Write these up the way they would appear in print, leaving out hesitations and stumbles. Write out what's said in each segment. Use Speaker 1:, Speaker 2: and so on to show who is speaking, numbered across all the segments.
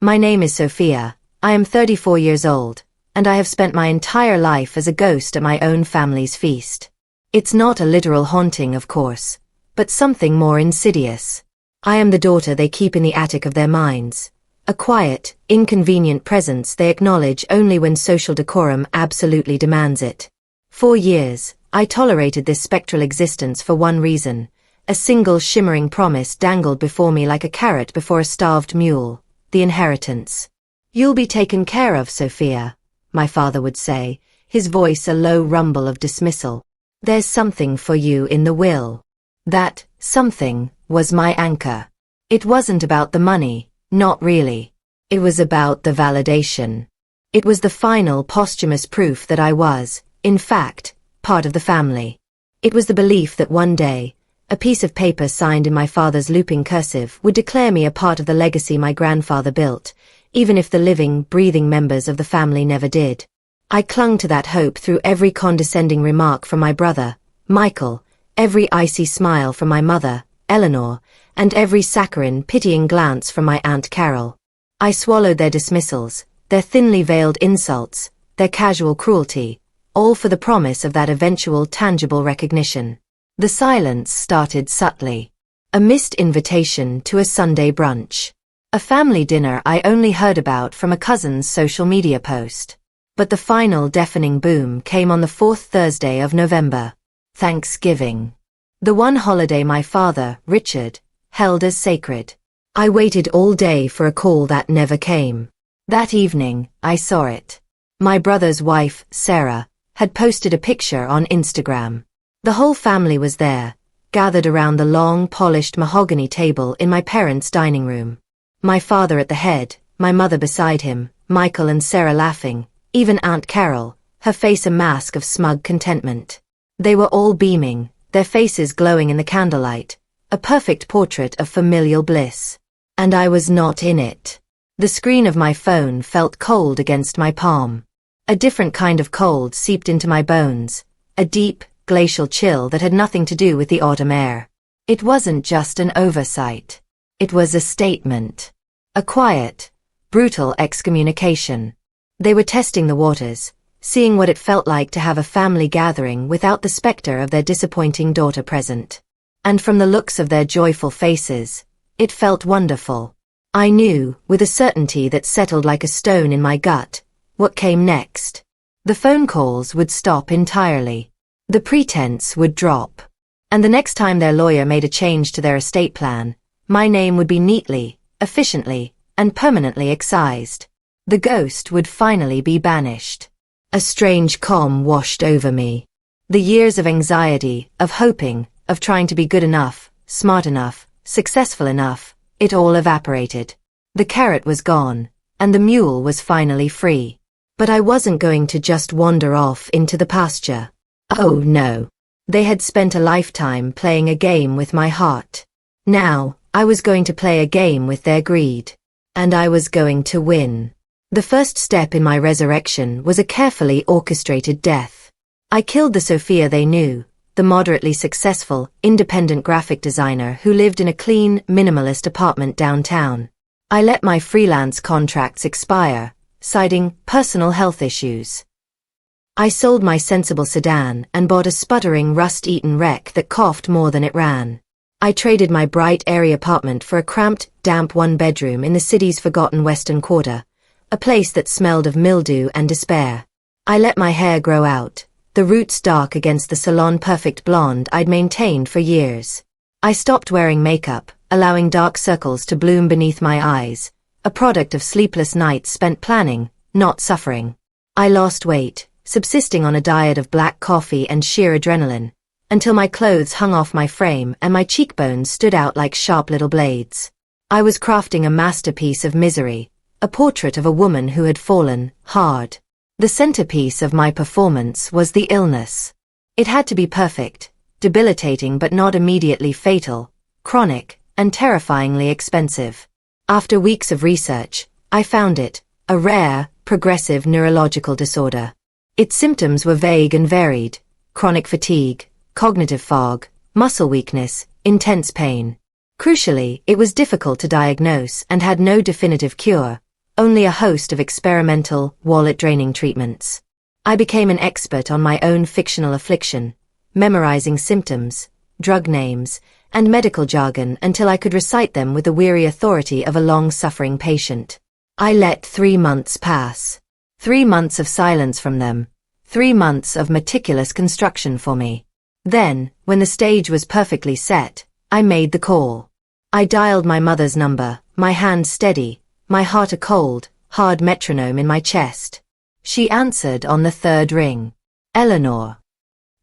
Speaker 1: My name is Sophia, I am 34 years old, and I have spent my entire life as a ghost at my own family's feast. It's not a literal haunting, of course, but something more insidious. I am the daughter they keep in the attic of their minds, a quiet, inconvenient presence they acknowledge only when social decorum absolutely demands it. For years, I tolerated this spectral existence for one reason: a single shimmering promise dangled before me like a carrot before a starved mule: the inheritance. "You'll be taken care of, Sophia," my father would say, his voice a low rumble of dismissal. "There's something for you in the will." That something was my anchor. It wasn't about the money, not really. It was about the validation. It was the final posthumous proof that I was, in fact, part of the family. It was the belief that one day, a piece of paper signed in my father's looping cursive would declare me a part of the legacy my grandfather built, even if the living, breathing members of the family never did. I clung to that hope through every condescending remark from my brother, Michael, every icy smile from my mother, Eleanor, and every saccharine, pitying glance from my Aunt Carol. I swallowed their dismissals, their thinly veiled insults, their casual cruelty, all for the promise of that eventual tangible recognition. The silence started subtly. A missed invitation to a Sunday brunch. A family dinner I only heard about from a cousin's social media post. But the final deafening boom came on the fourth Thursday of November. Thanksgiving. The one holiday my father, Richard, held as sacred. I waited all day for a call that never came. That evening, I saw it. My brother's wife, Sarah, had posted a picture on Instagram. The whole family was there, gathered around the long, polished mahogany table in my parents' dining room. My father at the head, my mother beside him, Michael and Sarah laughing, even Aunt Carol, her face a mask of smug contentment. They were all beaming, their faces glowing in the candlelight, a perfect portrait of familial bliss. And I was not in it. The screen of my phone felt cold against my palm. A different kind of cold seeped into my bones, a deep, glacial chill that had nothing to do with the autumn air. It wasn't just an oversight. It was a statement. A quiet, brutal excommunication. They were testing the waters, seeing what it felt like to have a family gathering without the specter of their disappointing daughter present. And from the looks of their joyful faces, it felt wonderful. I knew, with a certainty that settled like a stone in my gut, what came next. The phone calls would stop entirely. The pretense would drop. And the next time their lawyer made a change to their estate plan, my name would be neatly, efficiently, and permanently excised. The ghost would finally be banished. A strange calm washed over me. The years of anxiety, of hoping, of trying to be good enough, smart enough, successful enough, it all evaporated. The carrot was gone, and the mule was finally free. But I wasn't going to just wander off into the pasture. Oh no. They had spent a lifetime playing a game with my heart. Now, I was going to play a game with their greed. And I was going to win. The first step in my resurrection was a carefully orchestrated death. I killed the Sophia they knew, the moderately successful, independent graphic designer who lived in a clean, minimalist apartment downtown. I let my freelance contracts expire, citing personal health issues. I sold my sensible sedan and bought a sputtering, rust-eaten wreck that coughed more than it ran. I traded my bright, airy apartment for a cramped, damp one-bedroom in the city's forgotten western quarter, a place that smelled of mildew and despair. I let my hair grow out, the roots dark against the salon-perfect blonde I'd maintained for years. I stopped wearing makeup, allowing dark circles to bloom beneath my eyes, a product of sleepless nights spent planning, not suffering. I lost weight, subsisting on a diet of black coffee and sheer adrenaline, until my clothes hung off my frame and my cheekbones stood out like sharp little blades. I was crafting a masterpiece of misery, a portrait of a woman who had fallen hard. The centerpiece of my performance was the illness. It had to be perfect, debilitating but not immediately fatal, chronic, and terrifyingly expensive. After weeks of research, I found it, a rare, progressive neurological disorder. Its symptoms were vague and varied: chronic fatigue, cognitive fog, muscle weakness, intense pain. Crucially, it was difficult to diagnose and had no definitive cure, only a host of experimental, wallet-draining treatments. I became an expert on my own fictional affliction, memorizing symptoms, drug names, and medical jargon until I could recite them with the weary authority of a long-suffering patient. I let 3 months pass. 3 months of silence from them. 3 months of meticulous construction for me. Then, when the stage was perfectly set, I made the call. I dialed my mother's number, my hand steady, my heart a cold, hard metronome in my chest. She answered on the 3rd ring. Eleanor.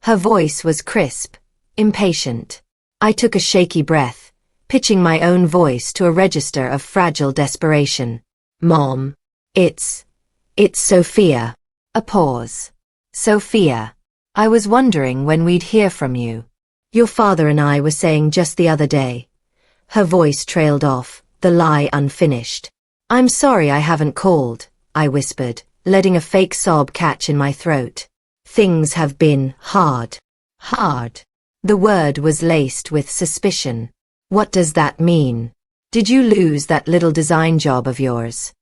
Speaker 1: Her voice was crisp, impatient. I took a shaky breath, pitching my own voice to a register of fragile desperation. Mom. It's Sophia. A pause. Sophia. I was wondering when we'd hear from you. Your father and I were saying just the other day. Her voice trailed off, the lie unfinished. I'm sorry I haven't called, I whispered, letting a fake sob catch in my throat. Things have been hard. Hard. The word was laced with suspicion. What does that mean? Did you lose that little design job of yours?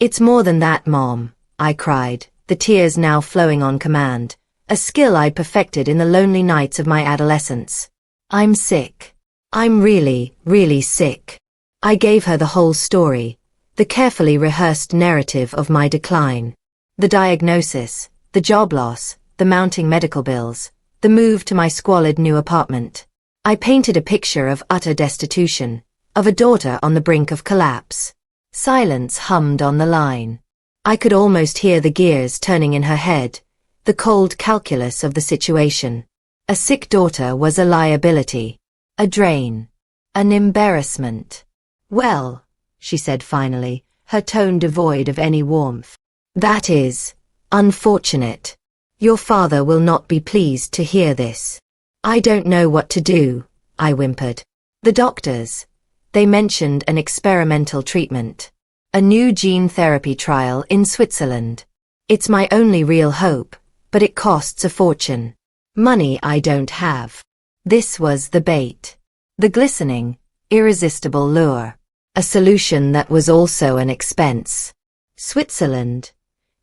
Speaker 1: It's more than that, Mom, I cried, the tears now flowing on command, a skill I'd perfected in the lonely nights of my adolescence. I'm sick. I'm really, really sick. I gave her the whole story, the carefully rehearsed narrative of my decline. The diagnosis, the job loss, the mounting medical bills, the move to my squalid new apartment. I painted a picture of utter destitution, of a daughter on the brink of collapse. Silence hummed on the line. I could almost hear the gears turning in her head, the cold calculus of the situation. A sick daughter was a liability, a drain, an embarrassment. Well, she said finally, her tone devoid of any warmth. That is unfortunate. Your father will not be pleased to hear this. I don't know what to do, I whimpered. The doctors. They mentioned an experimental treatment. A new gene therapy trial in Switzerland. It's my only real hope, but it costs a fortune. Money I don't have. This was the bait. The glistening, irresistible lure. A solution that was also an expense. Switzerland,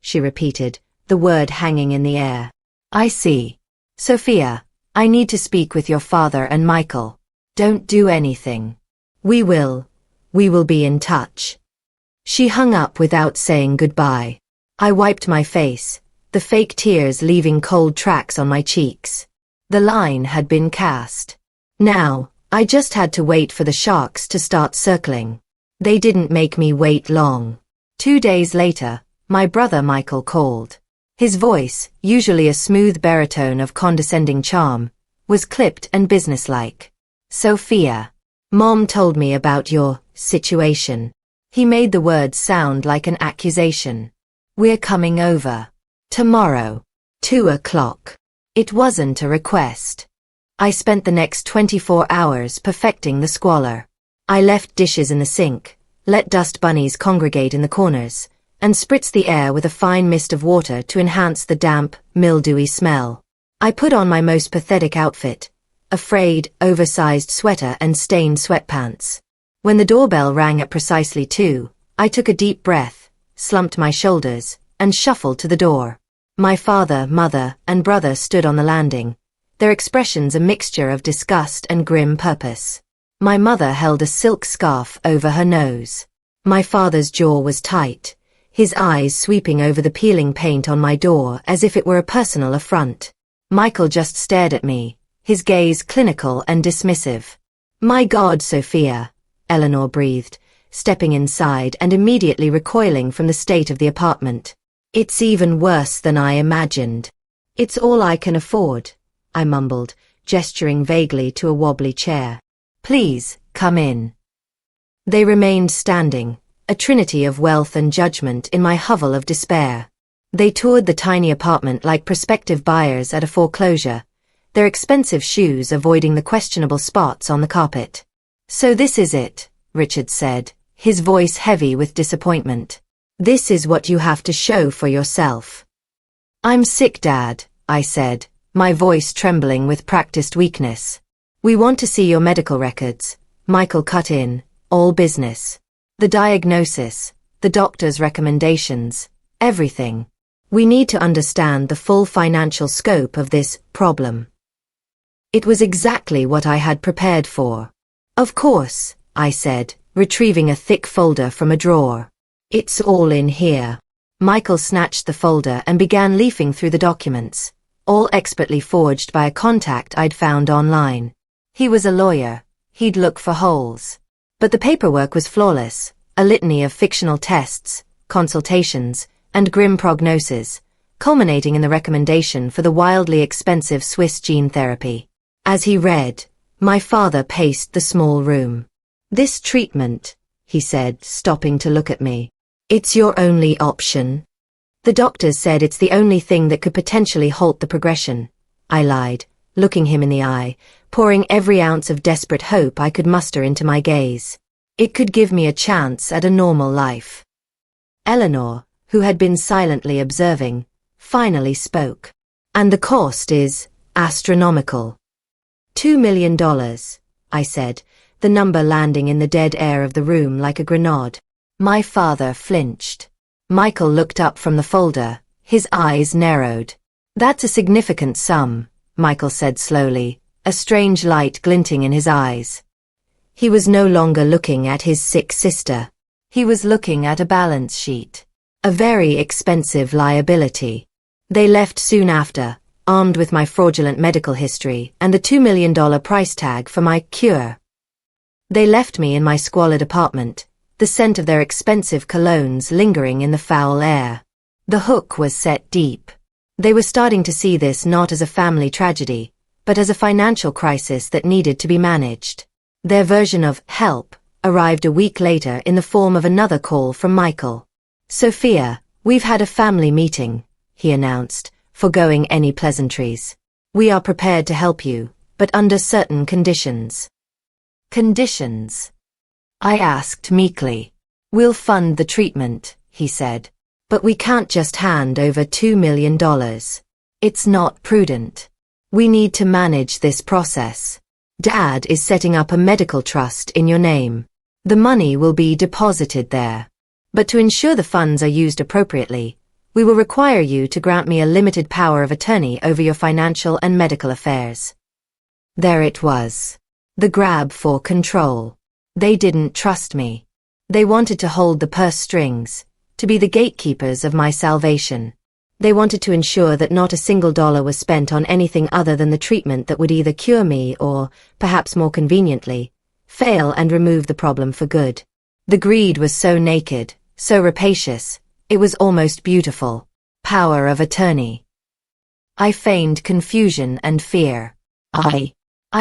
Speaker 1: she repeated, the word hanging in the air. I see. Sophia, I need to speak with your father and Michael. Don't do anything. We will be in touch. She hung up without saying goodbye. I wiped my face, the fake tears leaving cold tracks on my cheeks. The line had been cast. Now, I just had to wait for the sharks to start circling. They didn't make me wait long. 2 days later, my brother Michael called. His voice, usually a smooth baritone of condescending charm, was clipped and businesslike. Sophia. Mom told me about your situation. He made the words sound like an accusation. We're coming over. Tomorrow. 2 o'clock. It wasn't a request. I spent the next 24 hours perfecting the squalor. I left dishes in the sink, let dust bunnies congregate in the corners, and spritzed the air with a fine mist of water to enhance the damp, mildewy smell. I put on my most pathetic outfit, a frayed, oversized sweater and stained sweatpants. When the doorbell rang at precisely 2, I took a deep breath, slumped my shoulders, and shuffled to the door. My father, mother, and brother stood on the landing, their expressions a mixture of disgust and grim purpose. My mother held a silk scarf over her nose. My father's jaw was tight, his eyes sweeping over the peeling paint on my door as if it were a personal affront. Michael just stared at me, his gaze clinical and dismissive. My God, Sophia, Eleanor breathed, stepping inside and immediately recoiling from the state of the apartment. It's even worse than I imagined. It's all I can afford, I mumbled, gesturing vaguely to a wobbly chair. Please, come in. They remained standing, a trinity of wealth and judgment in my hovel of despair. They toured the tiny apartment like prospective buyers at a foreclosure, their expensive shoes avoiding the questionable spots on the carpet. So this is it, Richard said, his voice heavy with disappointment. This is what you have to show for yourself. I'm sick, Dad, I said, my voice trembling with practiced weakness. We want to see your medical records, Michael cut in, all business. The diagnosis, the doctor's recommendations, everything. We need to understand the full financial scope of this problem. It was exactly what I had prepared for. Of course, I said, retrieving a thick folder from a drawer. It's all in here. Michael snatched the folder and began leafing through the documents, all expertly forged by a contact I'd found online. He was a lawyer. He'd look for holes. But the paperwork was flawless, a litany of fictional tests, consultations, and grim prognoses, culminating in the recommendation for the wildly expensive Swiss gene therapy. As he read, my father paced the small room. "This treatment," he said, stopping to look at me. "It's your only option." "The doctors said it's the only thing that could potentially halt the progression," I lied, looking him in the eye, pouring every ounce of desperate hope I could muster into my gaze. "It could give me a chance at a normal life." Eleanor, who had been silently observing, finally spoke. "And the cost is astronomical." $2 million, I said, the number landing in the dead air of the room like a grenade. My father flinched. Michael looked up from the folder, his eyes narrowed. "That's a significant sum," Michael said slowly, a strange light glinting in his eyes. He was no longer looking at his sick sister. He was looking at a balance sheet. A very expensive liability. They left soon after, armed with my fraudulent medical history and the $2 million price tag for my cure. They left me in my squalid apartment, the scent of their expensive colognes lingering in the foul air. The hook was set deep. They were starting to see this not as a family tragedy, but as a financial crisis that needed to be managed. Their version of help arrived a week later in the form of another call from Michael. "Sophia, we've had a family meeting," he announced, foregoing any pleasantries. "We are prepared to help you, but under certain conditions." "Conditions?" I asked meekly. "We'll fund the treatment," he said. "But we can't just hand over $2 million. It's not prudent. We need to manage this process. Dad is setting up a medical trust in your name. The money will be deposited there. But to ensure the funds are used appropriately, we will require you to grant me a limited power of attorney over your financial and medical affairs." There it was. The grab for control. They didn't trust me. They wanted to hold the purse strings, to be the gatekeepers of my salvation. They wanted to ensure that not a single dollar was spent on anything other than the treatment that would either cure me or, perhaps more conveniently, fail and remove the problem for good. The greed was so naked, so rapacious, it was almost beautiful. Power of attorney. I feigned confusion and fear.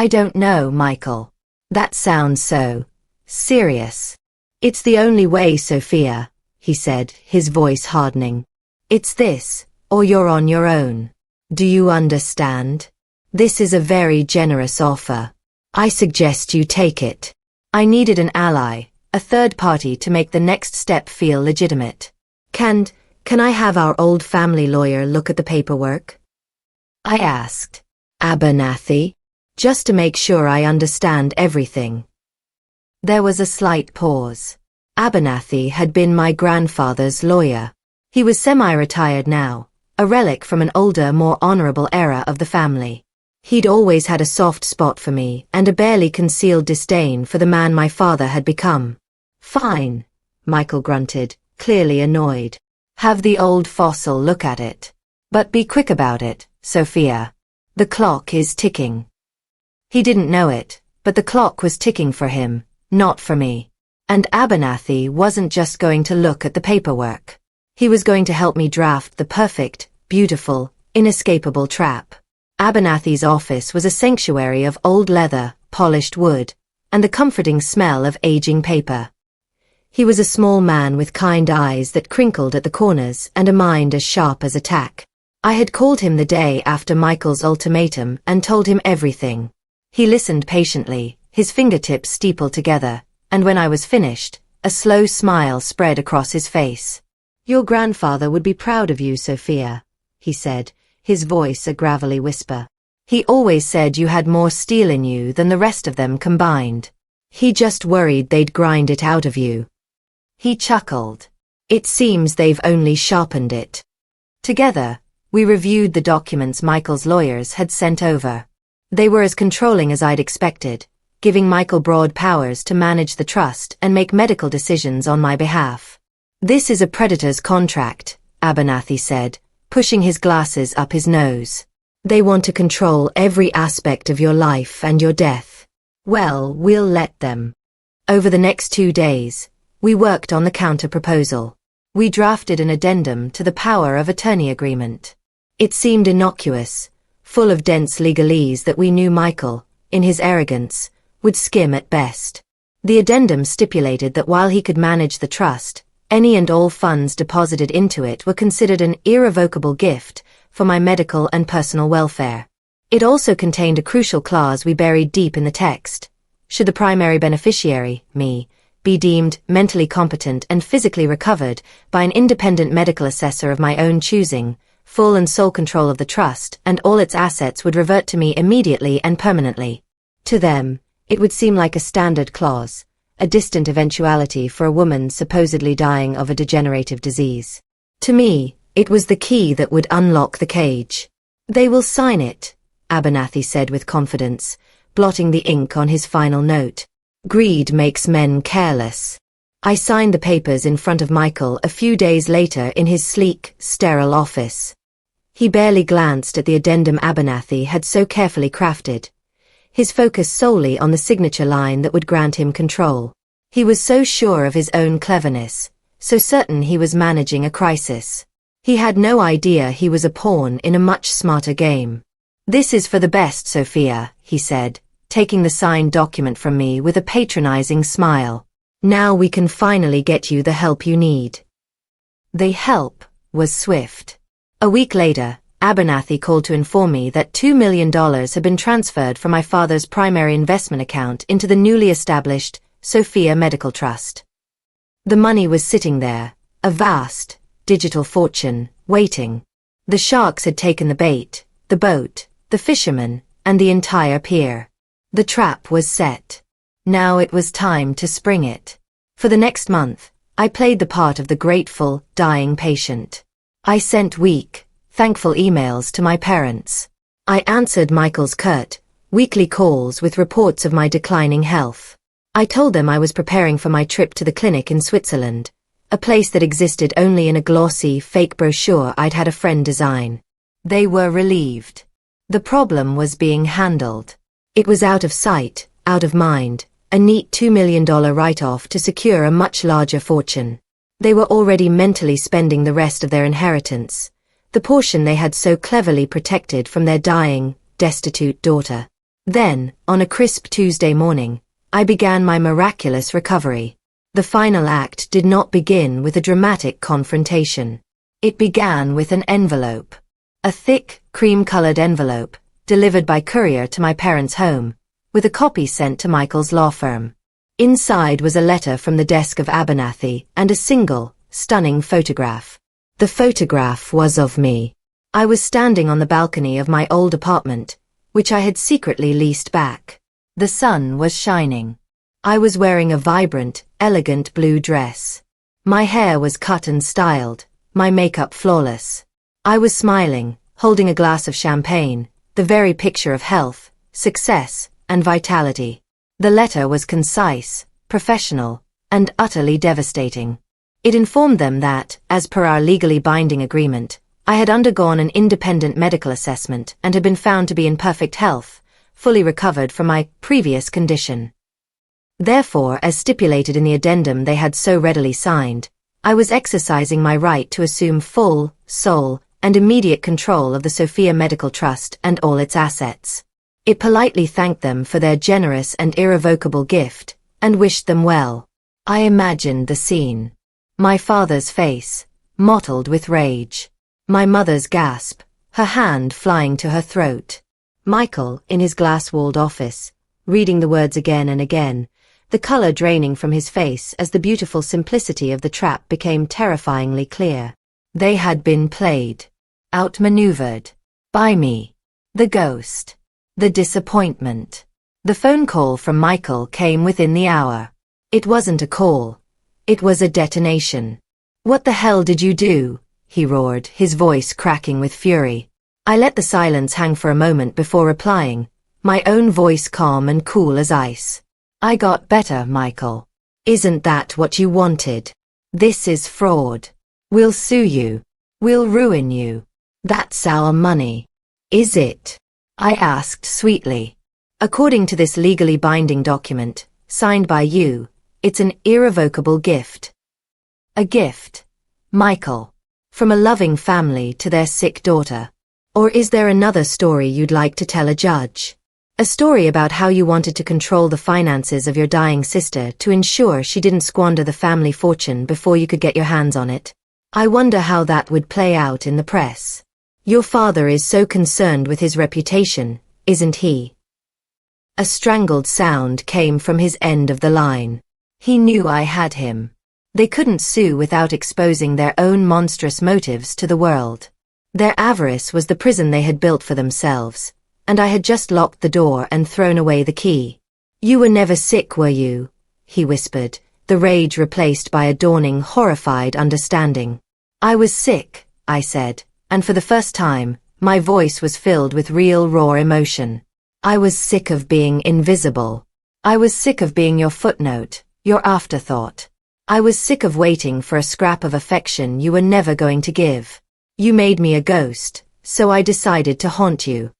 Speaker 1: I don't know, Michael. That sounds so serious. "It's the only way, Sophia," he said, his voice hardening. "It's this, or you're on your own. Do you understand? This is a very generous offer. I suggest you take it." I needed an ally, a third party to make the next step feel legitimate. Can I have our old family lawyer look at the paperwork?" I asked. "Abernathy? Just to make sure I understand everything." There was a slight pause. Abernathy had been my grandfather's lawyer. He was semi-retired now, a relic from an older, more honorable era of the family. He'd always had a soft spot for me and a barely concealed disdain for the man my father had become. "Fine," Michael grunted, clearly annoyed. "Have the old fossil look at it. But be quick about it, Sophia. The clock is ticking." He didn't know it, but the clock was ticking for him, not for me. And Abernathy wasn't just going to look at the paperwork. He was going to help me draft the perfect, beautiful, inescapable trap. Abernathy's office was a sanctuary of old leather, polished wood, and the comforting smell of aging paper. He was a small man with kind eyes that crinkled at the corners and a mind as sharp as a tack. I had called him the day after Michael's ultimatum and told him everything. He listened patiently, his fingertips steepled together, and when I was finished, a slow smile spread across his face. "Your grandfather would be proud of you, Sophia," he said, his voice a gravelly whisper. "He always said you had more steel in you than the rest of them combined. He just worried they'd grind it out of you." He chuckled. It seems they've only sharpened it. Together, we reviewed the documents Michael's lawyers had sent over. They were as controlling as I'd expected, giving Michael broad powers to manage the trust and make medical decisions on my behalf. "This is a predator's contract," Abernathy said, pushing his glasses up his nose. "They want to control every aspect of your life and your death. Well, we'll let them." Over the next 2 days, we worked on the counter-proposal. We drafted an addendum to the power of attorney agreement. It seemed innocuous, full of dense legalese that we knew Michael, in his arrogance, would skim at best. The addendum stipulated that while he could manage the trust, any and all funds deposited into it were considered an irrevocable gift for my medical and personal welfare. It also contained a crucial clause we buried deep in the text. Should the primary beneficiary, me, be deemed mentally competent and physically recovered by an independent medical assessor of my own choosing, full and sole control of the trust and all its assets would revert to me immediately and permanently. To them, it would seem like a standard clause, a distant eventuality for a woman supposedly dying of a degenerative disease. To me, it was the key that would unlock the cage. "They will sign it," Abernathy said with confidence, blotting the ink on his final note. "Greed makes men careless." I signed the papers in front of Michael a few days later in his sleek, sterile office. He barely glanced at the addendum Abernathy had so carefully crafted, his focus solely on the signature line that would grant him control. He was so sure of his own cleverness, so certain he was managing a crisis. He had no idea he was a pawn in a much smarter game. "This is for the best, Sophia," he said, taking the signed document from me with a patronizing smile. "Now we can finally get you the help you need." The help was swift. A week later, Abernathy called to inform me that $2 million had been transferred from my father's primary investment account into the newly established Sophia Medical Trust. The money was sitting there, a vast, digital fortune, waiting. The sharks had taken the bait, the boat, the fishermen, and the entire pier. The trap was set. Now it was time to spring it. For the next month, I played the part of the grateful, dying patient. I sent weak, thankful emails to my parents. I answered Michael's curt, weekly calls with reports of my declining health. I told them I was preparing for my trip to the clinic in Switzerland, a place that existed only in a glossy, fake brochure I'd had a friend design. They were relieved. The problem was being handled. It was out of sight, out of mind, a neat $2 million write-off to secure a much larger fortune. They were already mentally spending the rest of their inheritance, the portion they had so cleverly protected from their dying, destitute daughter. Then, on a crisp Tuesday morning, I began my miraculous recovery. The final act did not begin with a dramatic confrontation. It began with an envelope. A thick, cream-colored envelope, delivered by courier to my parents' home, with a copy sent to Michael's law firm. Inside was a letter from the desk of Abernathy and a single, stunning photograph. The photograph was of me. I was standing on the balcony of my old apartment, which I had secretly leased back. The sun was shining. I was wearing a vibrant, elegant blue dress. My hair was cut and styled, my makeup flawless. I was smiling, holding a glass of champagne, the very picture of health, success, and vitality. The letter was concise, professional, and utterly devastating. It informed them that, as per our legally binding agreement, I had undergone an independent medical assessment and had been found to be in perfect health, fully recovered from my previous condition. Therefore, as stipulated in the addendum they had so readily signed, I was exercising my right to assume full, sole, and immediate control of the Sophia Medical Trust and all its assets. It politely thanked them for their generous and irrevocable gift, and wished them well. I imagined the scene. My father's face, mottled with rage. My mother's gasp, her hand flying to her throat. Michael, in his glass-walled office, reading the words again and again, the color draining from his face as the beautiful simplicity of the trap became terrifyingly clear. They had been played, outmaneuvered, by me. The ghost. The disappointment. The phone call from Michael came within the hour. It wasn't a call. It was a detonation. What the hell did you do? He roared, his voice cracking with fury. I let the silence hang for a moment before replying, my own voice calm and cool as ice. I got better, Michael. Isn't that what you wanted? This is fraud. We'll sue you. We'll ruin you. That's our money. Is it? I asked sweetly. According to this legally binding document, signed by you, it's an irrevocable gift. A gift, Michael, from a loving family to their sick daughter. Or is there another story you'd like to tell a judge? A story about how you wanted to control the finances of your dying sister to ensure she didn't squander the family fortune before you could get your hands on it. I wonder how that would play out in the press. Your father is so concerned with his reputation, isn't he? A strangled sound came from his end of the line. He knew I had him. They couldn't sue without exposing their own monstrous motives to the world. Their avarice was the prison they had built for themselves, and I had just locked the door and thrown away the key. You were never sick, were you? He whispered, the rage replaced by a dawning, horrified understanding. I was sick, I said, and for the first time, my voice was filled with real raw emotion. I was sick of being invisible. I was sick of being your footnote, your afterthought. I was sick of waiting for a scrap of affection you were never going to give. You made me a ghost, so I decided to haunt you.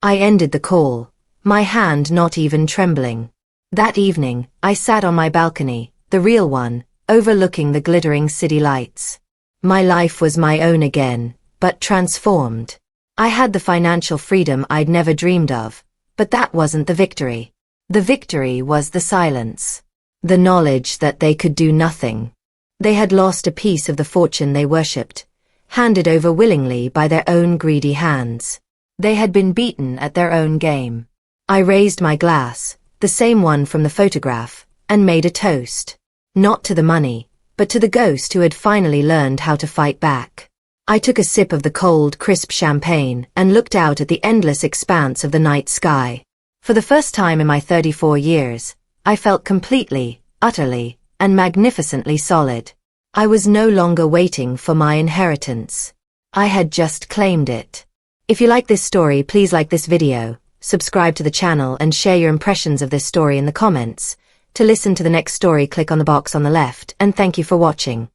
Speaker 1: I ended the call, my hand not even trembling. That evening, I sat on my balcony, the real one, overlooking the glittering city lights. My life was my own again, but transformed. I had the financial freedom I'd never dreamed of, but that wasn't the victory. The victory was the silence. The knowledge that they could do nothing. They had lost a piece of the fortune they worshipped, handed over willingly by their own greedy hands. They had been beaten at their own game. I raised my glass, the same one from the photograph, and made a toast. Not to the money, but to the ghost who had finally learned how to fight back. I took a sip of the cold, crisp champagne and looked out at the endless expanse of the night sky. For the first time in my 34 years, I felt completely, utterly, and magnificently solid. I was no longer waiting for my inheritance. I had just claimed it. If you like this story, please like this video, subscribe to the channel and share your impressions of this story in the comments. To listen to the next story, click on the box on the left, and thank you for watching.